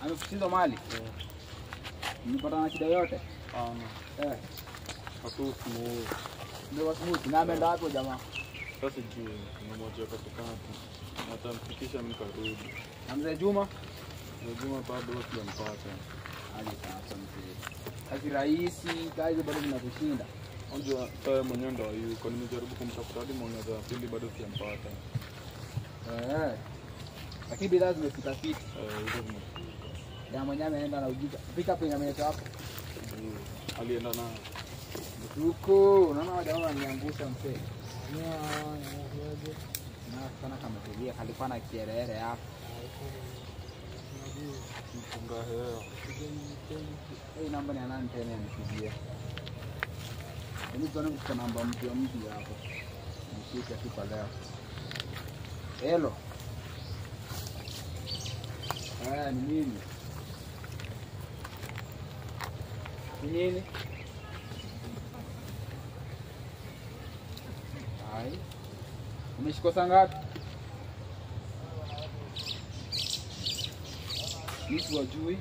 Amekusindo mali? Nimepata na shida yote? Hapo smooth. Ndio smooth. Na ameenda wapi jamaa? Sasa juu kuna moja katikati. Natamfikisha mimi karudi. Na mzee Juma? Mzee Juma bado sijampata. Aje sasa mzee. Kazi rahisi, kazi bado zinakushinda. Unajua tayari mwenyewe ndo yuko. Nimejaribu kumtafuta hadi mmoja wa pili bado sijampata. Lakini bidhaa zimefika fit. Hizo zimefika. Ya mwenyewe ameenda na ujika. Pick up ameleta hapo. Alienda na Tuko, unaona jamaa ananiangusha mzee. Na sana kama tulia kalikuwa na kierere hapo. mfunga hewa. Hii namba ni nani tena nipigie. Ni tuone kwa namba mpya hapo. Nishike tu kwa leo. Hello. Ni nini? Ni nini? Hai. Umeshika saa ngapi? Mtu wajui.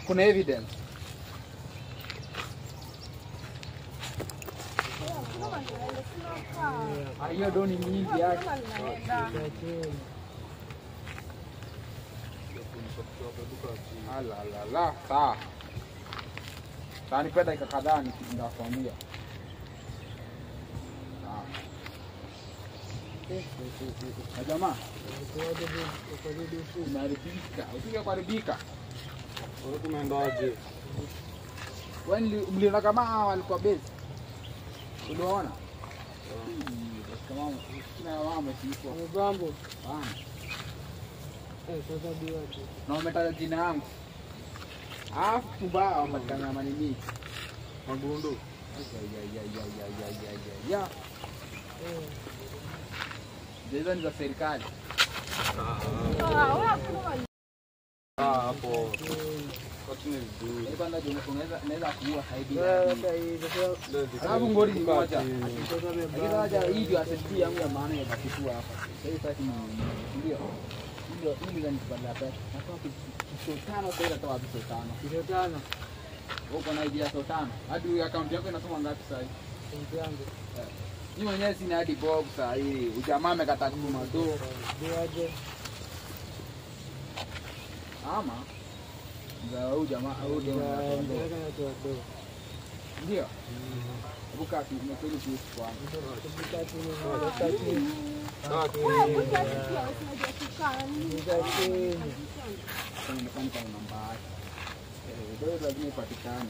Kuna evidence. Hiyo doni nyingi yake. Ala sawa. Tani peda ikakadhaa nitakwambia. Na jamaa, unaharibika. Usije kuharibika. Wewe tunaendaje? Wewe mliona kama walikuwa base. Unaona? Kama kuna wame siko. Mgambo. Sasa biwaje. Na umetaja jina yangu. Kubaya wapatikana manini. Magundo. Ya. Hizo ni za serikali. Hapo. Watu ni vizuri. Kwanza unaweza kuua saidi. Sababu ngori ni moja. Lakini haja hivi asidi yangu ya maana ya bakitua hapa. Sasa ndio. Ndio ili nipanda pesa. Natoa kitu 5 sasa natoa kitu 5. Uko na idea so 5. Hadi account yako inasoma ngapi sasa hivi? Akaunti yangu. Ni mwenyewe sina hadi box sasa hivi. Ujamaa amekata kutuma do. Biwaje. Ama ndio jamaa au ndio ndio buka tumekeli kwa ndio lazima ipatikane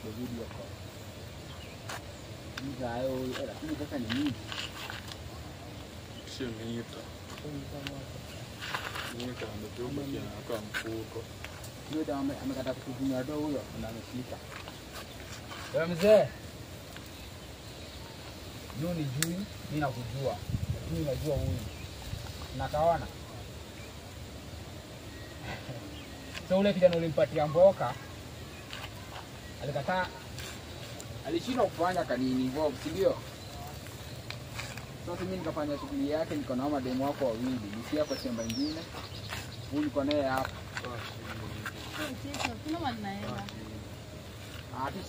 kwa video kwa ndio lakini sasa ni nini Sio nita. Nita ndio kwa kwa mfuko. Ndio jamaa amekata kutumia do huyo na ameshika. Wewe mzee. Nuni jui, mimi nakujua. Mimi najua huyu. Nakaona. So ule kijana ulimpatia mboka. Alikataa. Alishindwa kufanya kanini involve, si ndio? Sasa mimi nikafanya shughuli yake, niko na mademu wako wawili. Nisia kwa shamba nyingine. Huyu niko naye hapa. Kuna wanaenda.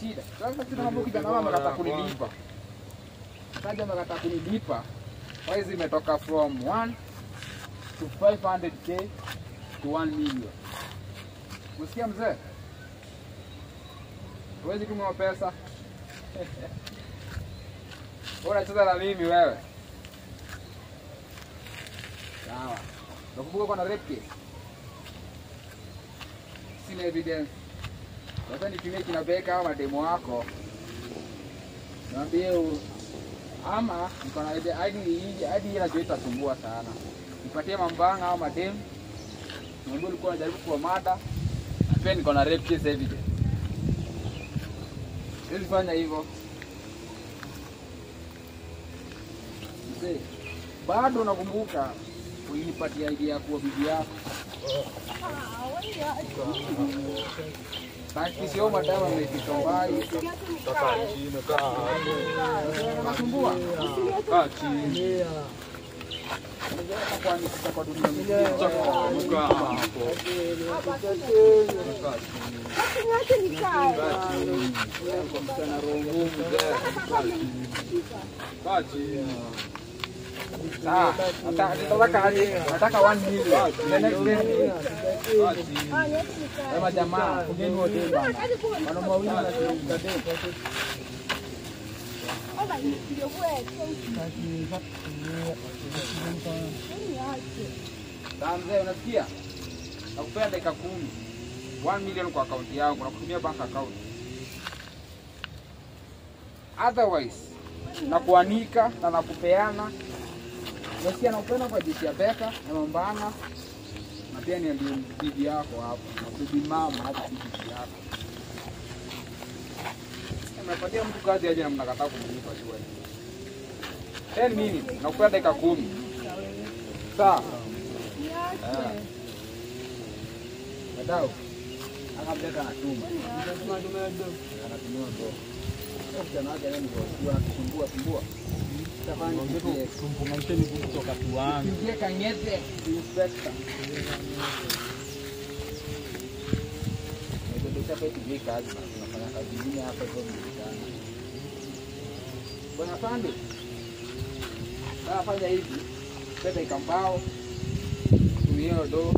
Shida. Sasa tunaomba kijana mama amekataa kunilipa. Kaja amekataa kunilipa. Price imetoka from 1 to 500k to 1 million. Usikia mzee? Huwezi kununua pesa. Bora cheza na mimi wewe. Sawa. Nakumbuka kuna rape case. Sina evidence. Sasa nitumie kinabeka ama demo wako. Niambie ama niko na hadi inajua itasumbua sana. Nipatie mambanga au madem. Niambie ulikuwa unajaribu kwa mada. Pia niko na rape case evidence. Hizi fanya hivyo. Mzee, bado nakumbuka ulinipatia idea ya kuwa bibi yako. Basi sio madama amefika mbali. Kaka chini kaa. Nasumbua. Kaa chini. Kwa nini kwa dunia mzima? Kaa hapo. Kaa chini. Sawa. Nataka 1 million. The next day. Kaa chini. Kama jamaa, kugeni wote bana. Wana mawili na kidade. Mzee unasikia? Nakupea dakika 10. 1 million kwa akaunti yangu na kutumia bank account. Otherwise, nakuanika na nakupeana. Nasikia nakupenda kwa jinsi ya beka na mambana. Na pia ni bibi yako hapo. Na bibi mama hata bibi yako. Unapatia mtu kazi aje na mnakataa kumlipa tu wewe. 10 minutes, nakupea dakika 10. Sawa? Badao. Anabeka na tuma. Anatumia ndo. Kijana wake yeye ndio kusumbua. Tafanya kitu kumpumaisheni kutoka tuanze. Ingia kangete inspector. Ndio tutapata kazi tunafanya kazi nyingine hapa kwa mjana. Bwana Pande. Fanya hivi. Pete ikambao. Tumie ndo.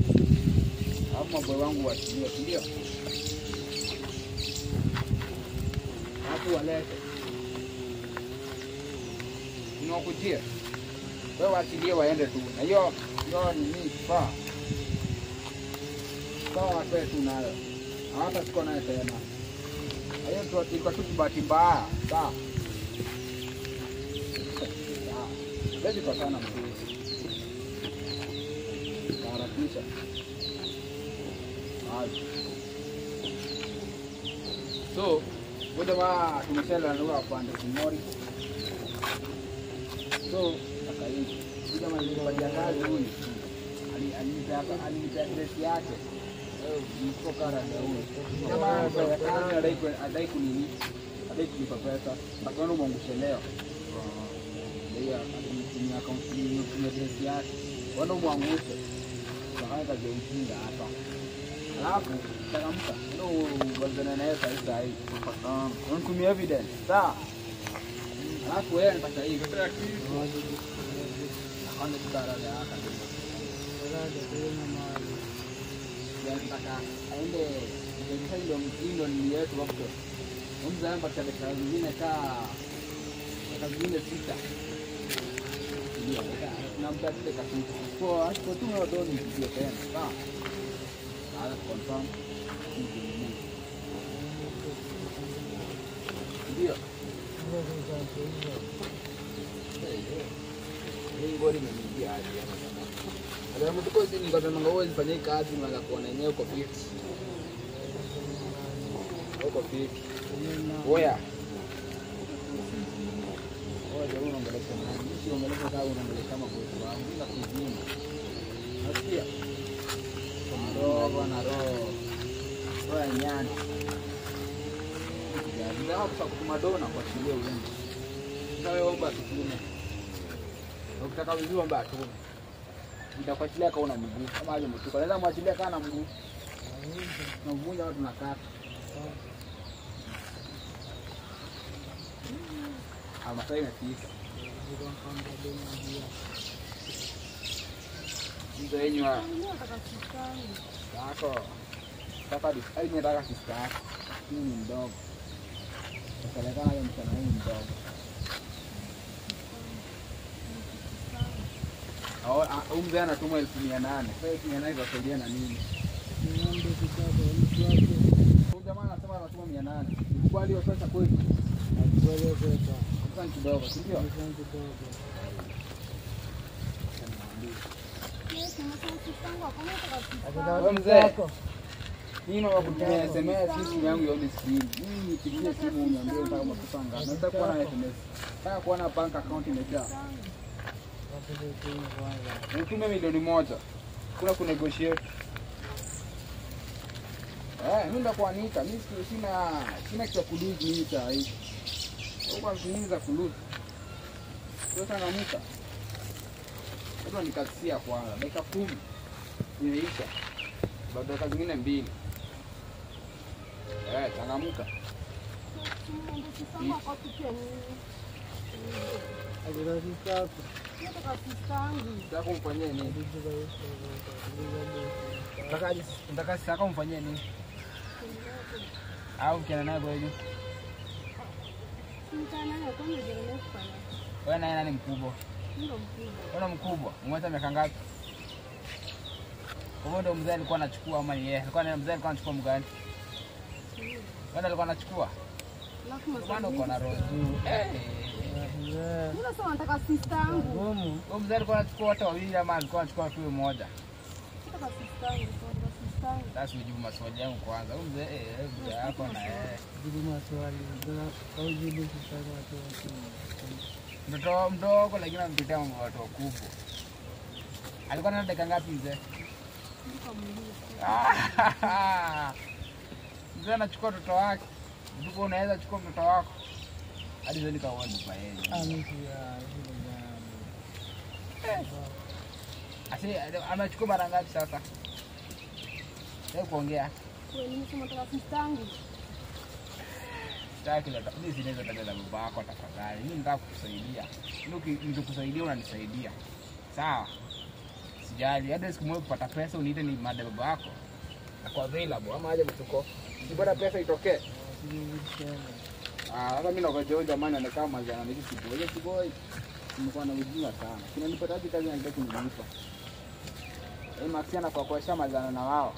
Hapo mambo wangu wasilie, ndio. Hapo walete. Unakujia. Wewe wasilie waende tu. Na hiyo ni nini fa? Sawa tu nayo. Hata tuko naye tena. Hayo tu ilikuwa tu bahati mbaya. Sawa. Basi kwa sana mzee. Harakisha. So, wote wa tumeshala ndio upande Kimori. So, akaidi. Kama nilikuwa kazi huyu. Alinipa address yake. Niko kara na huyu. Kama kwa kazi adai kunini? Adai kulipa pesa. Akaona mwangushe leo. Ndio ni account ni address yake. Wana mwangushe. Sasa kaje ujinga hapa. Alafu changamka. Ndio bazana naye sasa hivi. Unatumia evidence. Sawa? Alafu wewe unataka hivi. Nataka kitu. Akaona kidara ya haka. Nataka aende ndio mtindo ni yetu hapo. Umzamba katika zingine kazi zingine 6. Ndio na mtafute kasi. Kwa tu ndio ndio tena. Sawa? Ala confirm. Ndio. Hii ngori imeingia hadi hapa. Ndio mtu kwa sisi ngombe mango zifanye kazi na kuona yenyewe uko fit. Uko fit. Oya. Oya unaongelesha nani? Sio unaongelesha kama unaongelesha kama kwa wangu bila kuzima. Nasikia. Roho na roho. Roho nyani. Ndio hapo kwa dona kwa shilingi uende. Sasa wewe omba tukume. Ukitaka vizuri omba tukume. Nitakuachilia kama una mguu. Kama aje mtuka. Naweza muachilia kana mguu. Na mvunja watu nakata. Masai imefika. Ndio yenywa. Sako. Sasa nataka sister. Ni mdogo. Kalekana hiyo mchana huu mdogo. Au mzee anatumwa 1800. Sasa 1800 itasaidia na nini? Ng'ombe kidogo mtu wake. Huyu jamaa anasema anatuma 800. Kubali hiyo pesa kweli. Akubali hiyo pesa. Sasa ni kidogo, si ndio? Ni kidogo. Wewe mzee. Mimi mama kutumia SMS simu yangu ione screen. Mimi nipigie simu uniambie unataka kupanga. Nataka kuwa na SMS. Nataka kuwa na bank account imejaa. Nitume milioni 1. Kuna ku negotiate. Mimi ndo kuanika. Mimi sina kitu kuluzi mimi saa hii. Kwa nini za kuluzi? Sasa naamka. Ndio nikasia kwanza. Dakika 10 imeisha. Baada dakika zingine 2. Changamka. Nataka kumfanyia nini? Nataka kumfanyia nini? Au kiana naye kweli? Wewe naye nani mkubwa? Ndio mkubwa. Wewe mkubwa. Umeweza miaka ngapi? Kwa ndio mzee alikuwa anachukua ama yeye? Alikuwa mzee alikuwa anachukua mgani? Wewe alikuwa anachukua? Bwana uko na roho. Mbona sasa unataka sister yangu? Wewe mzee alikuwa anachukua watu wawili ama alikuwa anachukua tu mmoja? Nataka sister yangu, sister yangu. Sasa ujibu maswali yangu kwanza. Wewe mzee hapo na jibu maswali. Au jibu sister watu. Mtoto mdogo lakini anampitia watu wakubwa. Alikuwa na dakika ngapi mzee? Mzee anachukua mtoto wake. Ndipo unaweza chukua mtoto wako. Hadi zeni kaona kwa yeye. Amechukua mara ngapi sasa? Leo kuongea. Wewe nimesema nataka sister yangu. Sitaki mimi sinaweza taja na baba yako tafadhali. Mimi nataka kukusaidia. Nikikusaidia unanisaidia. Sawa? Sijali. Hata siku moja kupata pesa uniite ni madam baba yako. Kwa available ama aje mtuko. Ukipata pesa itokee. Sasa mimi nakojoa jamani anakaa mazana niki kiboye kiboy. Nimekuwa na ujinga sana. Kinanipataje kazi na ndio kunilipa. Maxiana kwa kuosha mazana na wao.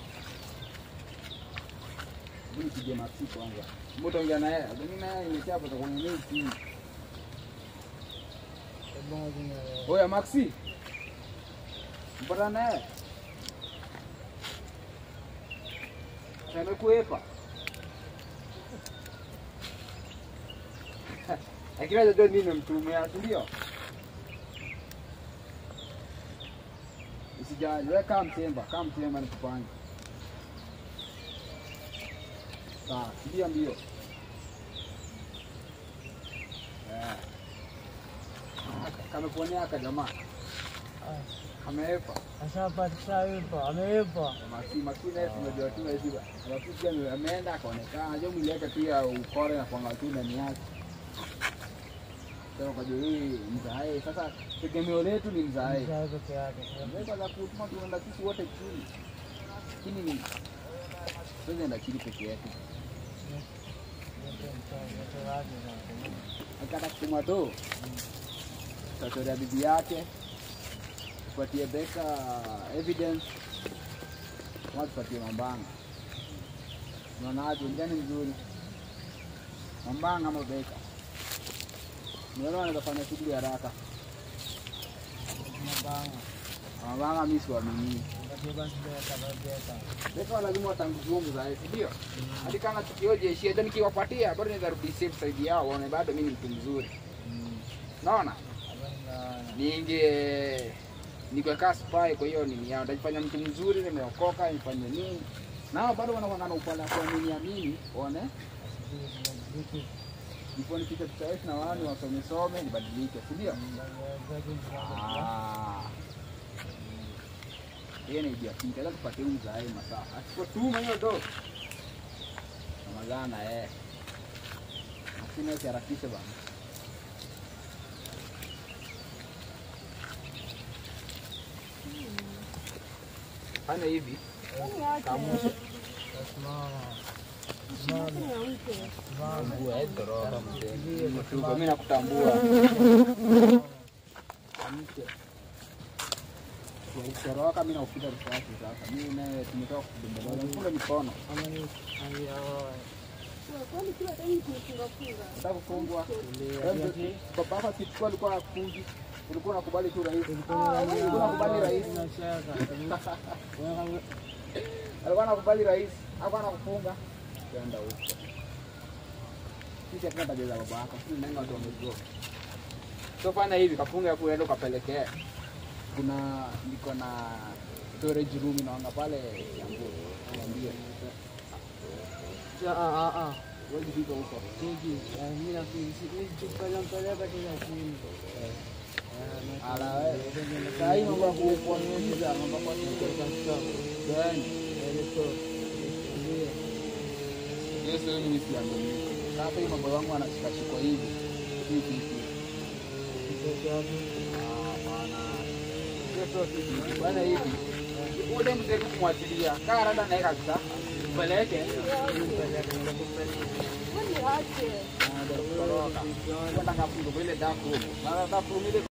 Mimi sije Maxi kwanza. Mtu ongea naye, mimi naye nimechapa kwa nini simu. Oya Maxi. Mpata naye. Amekuepa. Lakini unajua nini nimemtumia, ndio? Usijali, wewe kama mtemba nikupange. Sawa, mbio. Kama kuonea jamaa. Ameepa. Ashapata sawa, ameepa. Maxi naye tunajua tu hivi. Rafiki ameenda akaonekana, unajua mwili wake pia ukore na kwanga tu ndani yake. Sasa kwa hiyo mzae sasa tegemeo letu ni mzae. Mzae peke yake. Mbona la kutuma tunaenda sisi wote chini. Lakini ni sasa ndio chini peke yake. Akataka kutuma do. Sasa ya bibi yake kupatia Beka evidence. Wapatie Mambanga. Unaonaje ndani nzuri? Mambanga ama Beka? Mwana anaweza kufanya shughuli haraka. Mambanga mimi siamini. Beka lazima watanguzumu zaidi, ndio? Hadi kama tukioje shia ndio nikiwapatia bado naweza rudi safe side yao waone bado mimi ni mtu mzuri. Unaona? Niko kaa spy kwa hiyo nini yao ndajifanya mtu mzuri nimeokoka nifanye nini? Nao bado wanakuwa upala kwa nini amini, uone? Ndipo nikita tutaishi na wao wasome nibadilike, si ndio? Yeye ni idea kinga la tupate mzae masaa. Asipotuma hiyo do. Ramadhana Lakini harakisha bana. Fanya hivi. Kamusha. Mimi nakutambua. Ukitoroka mimi nakupiga risasi sasa. Mimi naye tumetoka kudondolea kule mikono. Kwani kila time tunafunga. Nataka kufungwa. Baba hapa kichukua alikuwa akufungi. Ulikuwa unakubali tu rais. Ulikuwa unakubali rais. Alikuwa anakubali rais. Hapo anakufunga. Kwenda huko. Sisi hatuna tabia za baba yako. Sisi nani watu wamejua. So fanya hivi kafunga hapo uende ukapelekea. Niko na storage room naona pale yangu. Niambie. Wewe jifika huko. Mimi nafikiri tukipeleka tena chini. Ala wewe. Sasa hii mambo ya kuonyesha mambo kwa sababu gani? Yes, mimi si yangu mimi. Sasa hii mambo yangu anashikashikwa hivi. Hivi. Bana. Bana hivi. Ule mzee kumwachilia. Kaa rada naye kabisa. Peleke. Kwani aje? Kwenda kafungo ile dark room. Na dark room ile